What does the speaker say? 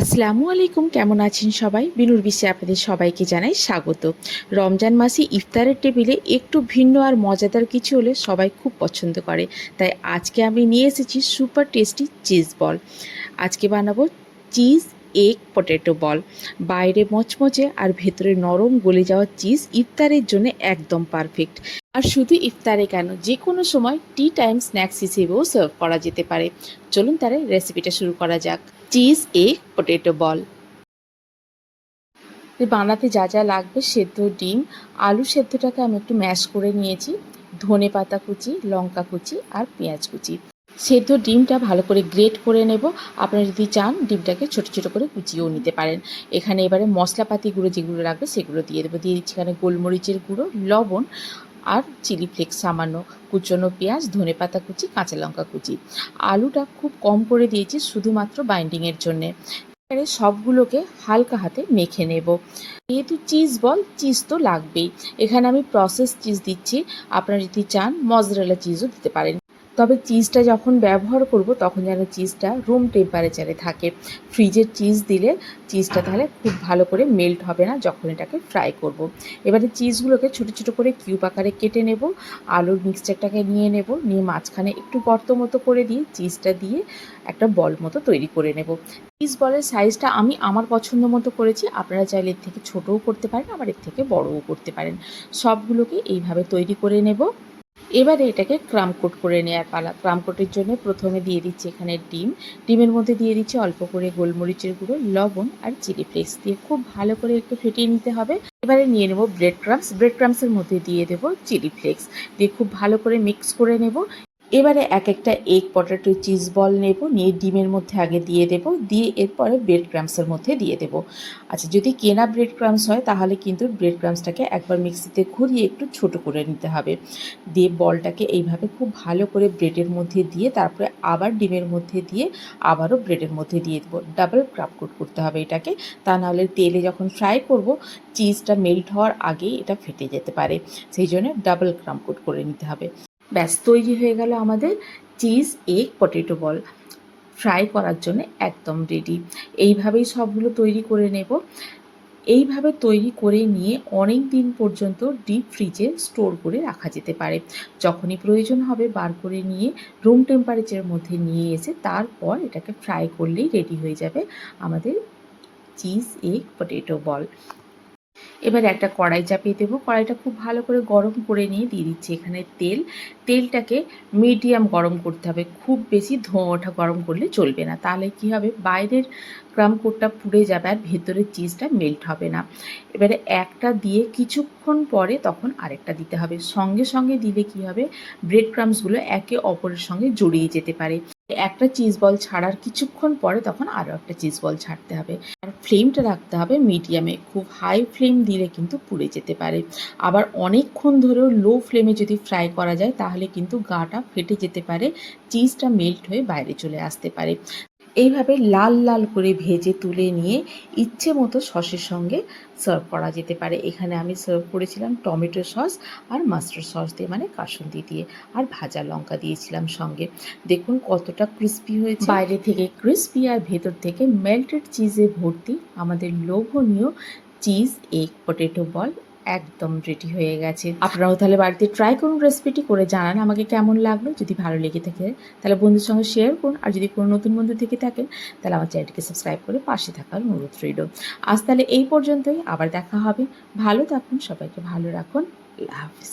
আসসালামু আলাইকুম, কেমন আছেন সবাই? বিনুর বিশ্বে আপনাদের সবাইকে জানাই স্বাগত। রমজান মাসে ইফতারের টেবিলে একটু ভিন্ন আর মজাদার কিছু হলে সবাই খুব পছন্দ করে। তাই আজকে আমি নিয়ে এসেছি সুপার টেস্টি চিজ বল। আজকে বানাবো চিজ এগ পটেটো বল। বাইরে মচমচে আর ভেতরে নরম গলে যাওয়া চিজ ইফতারের জন্য একদম পারফেক্ট। আর শুধু ইফতারে কেন, যে কোনো সময় টি টাইম স্ন্যাক্স হিসেবেও সার্ভ করা যেতে পারে। চলুন তাহলে রেসিপিটা শুরু করা যাক। চিজ এগ পটেটো বল বানাতে যা যা লাগবে: সেদ্ধ ডিম, আলু সেদ্ধটাকে আমি একটু ম্যাশ করে নিয়েছি, ধনে পাতা কুচি, লঙ্কা কুচি আর পেঁয়াজ কুচি। সেদ্ধ ডিমটা ভালো করে গ্রেট করে নেব। আপনারা যদি চান ডিমটাকে ছোট ছোট করে কুচিয়েও নিতে পারেন। এখানে এবারে মশলাপাতি গুঁড়ো যেগুলো লাগবে সেগুলো দিয়ে দেবো। দিয়ে দিচ্ছি এখানে গোলমরিচের গুঁড়ো, লবণ আর চিলি ফ্লেক্স সামান্য, কুচনো পেঁয়াজ, ধনে পাতা কুচি, কাঁচা লঙ্কা কুচি। আলুটা খুব কম করে দিয়েছি শুধুমাত্র বাইন্ডিংয়ের জন্যে। এবারে সবগুলোকে হালকা হাতে মেখে নেব। যেহেতু চিজ বল, চিজ তো লাগবেই। এখানে আমি প্রসেস চিজ দিচ্ছি, আপনারা যদি চান মজরেলা চিজও দিতে পারেন। তবে চিজটা যখন ব্যবহার করব তখন যেন চিজটা রুম টেম্পারেচারে থাকে। ফ্রিজের চিজ দিলে চিজটা তাহলে খুব ভালো করে মেল্ট হবে না যখন এটাকে ফ্রাই করব। এবারে চিজগুলোকে ছোটো ছোটো করে কিউব আকারে কেটে নেব। আলুর মিক্সচারটাকে নিয়ে নেব, নিয়ে মাঝখানে একটু গর্ত মতো করে দিয়ে চিজটা দিয়ে একটা বল মতো তৈরি করে নেব। চিজ বলের সাইজটা আমি আমার পছন্দ মতো করেছি, আপনারা চাইলে এর থেকে ছোটও করতে পারেন, আবার এর থেকে বড়ও করতে পারেন। সবগুলোকে এইভাবে তৈরি করে নেব। এবারে এটাকে ক্রাম কোট করে নেওয়ার পালা। ক্রাম কোটের জন্য প্রথমে দিয়ে দিচ্ছি এখানে ডিম। ডিমের মধ্যে দিয়ে দিচ্ছি অল্প করে গোলমরিচের গুঁড়ো, লবণ আর চিলি ফ্লেক্স দিয়ে খুব ভালো করে একটু ফেটিয়ে নিতে হবে। এবারে নিয়ে নেব ব্রেড ক্রামস। ব্রেড ক্রামসের মধ্যে দিয়ে দেবো চিলি ফ্লেক্স, দিয়ে খুব ভালো করে মিক্স করে নেব। এবারে এক একটা এগ পটেটো চিজ বল নেব, নিয়ে ডিমের মধ্যে আগে দিয়ে দেব, দিয়ে এরপরে ব্রেড ক্রামসের মধ্যে দিয়ে দেব। আচ্ছা, যদি কেনা ব্রেড ক্রামস হয় তাহলে কিন্তু ব্রেড ক্রামসটাকে একবার মিক্সিতে ঘুরিয়ে একটু ছোট করে নিতে হবে। দিয়ে বলটাকে এইভাবে খুব ভালো করে ব্রেডের মধ্যে দিয়ে তারপরে আবার ডিমের মধ্যে দিয়ে আবারও ব্রেডের মধ্যে দিয়ে দেবো। ডাবল ক্রাম কোট করতে হবে এটাকে, তা নাহলে তেলে যখন ফ্রাই করব চিজটা মেল্ট হওয়ার আগেই এটা ফেটে যেতে পারে। সেই জন্য ডাবল ক্রাম কোট করে নিতে হবে। ব্যাস, তৈরি হয়ে গেল আমাদের চিজ এগ পটেটো বল। ফ্রাই করার জন্য একদম রেডি। এইভাবেই সবগুলো তৈরি করে নেব। এইভাবে তৈরি করে নিয়ে অনেক দিন পর্যন্ত ডিপ ফ্রিজে স্টোর করে রাখা যেতে পারে। যখনই প্রয়োজন হবে বার করে নিয়ে রুম টেম্পারেচারের মধ্যে নিয়ে এসে তারপর এটাকে ফ্রাই করলেই রেডি হয়ে যাবে আমাদের চিজ এগ পটেটো বল। এবার একটা কড়াই চাপিয়ে দেবো। কড়াইটা খুব ভালো করে গরম করে নিয়ে দিয়ে দিচ্ছি এখানে তেল। তেলটাকে মিডিয়াম গরম করতে হবে, খুব বেশি ধোঁয়া ওঠা গরম করলে চলবে না, তাহলে কি হবে বাইরের ক্রাম কোটটা পুড়ে যাবে আর ভেতরের চিজটা মেল্ট হবে না। এবারে একটা দিয়ে কিছুক্ষণ পরে তখন আরেকটা দিতে হবে। সঙ্গে সঙ্গে দিলে কি হবে, ব্রেড ক্রামসগুলো একে অপরের সঙ্গে জড়িয়ে যেতে পারে। একটা চিজ বল ছাড়ার কিছুক্ষণ পরে তখন আরও একটা চিজ বল ছাড়তে হবে। আর ফ্লেমটা রাখতে হবে মিডিয়ামে, খুব হাই ফ্লেম দিলে কিন্তু পুড়ে যেতে পারে। আবার অনেকক্ষণ ধরেও লো ফ্লেমে যদি ফ্রাই করা যায় তাহলে কিন্তু গাটা ফেটে যেতে পারে, চিজটা মেল্ট হয়ে বাইরে চলে আসতে পারে। এইভাবে লাল লাল করে ভেজে তুলে নিয়ে ইচ্ছে মতো সসের সঙ্গে সার্ভ করা যেতে পারে। এখানে আমি সার্ভ করেছিলাম টমেটো সস আর মাস্টার্ড সস দিয়ে, মানে কাসুন্দি দিয়ে, আর ভাজা লঙ্কা দিয়েছিলাম সঙ্গে। দেখুন কতটা ক্রিস্পি হয়েছে, বাইরে থেকে ক্রিস্পি আর ভেতর থেকে মেল্টেড চিজে ভর্তি আমাদের লোভনীয় চিজ এগ পটেটো বল একদম রেডি হয়ে গেছে। আপনারাও তাহলে বাড়িতে ট্রাই করুন, রেসিপিটি করে জানান আমাকে কেমন লাগলো। যদি ভালো লেগে থাকে তাহলে বন্ধুর সঙ্গে শেয়ার করুন, আর যদি কোনো নতুন বন্ধু থেকে থাকেন তাহলে আমার চ্যানেলটিকে সাবস্ক্রাইব করে পাশে থাকার অনুরোধ রইল। আজ তাহলে এই পর্যন্তই, আবার দেখা হবে। ভালো থাকুন, সবাইকে ভালো রাখুন। আল্লাহ হাফিজ।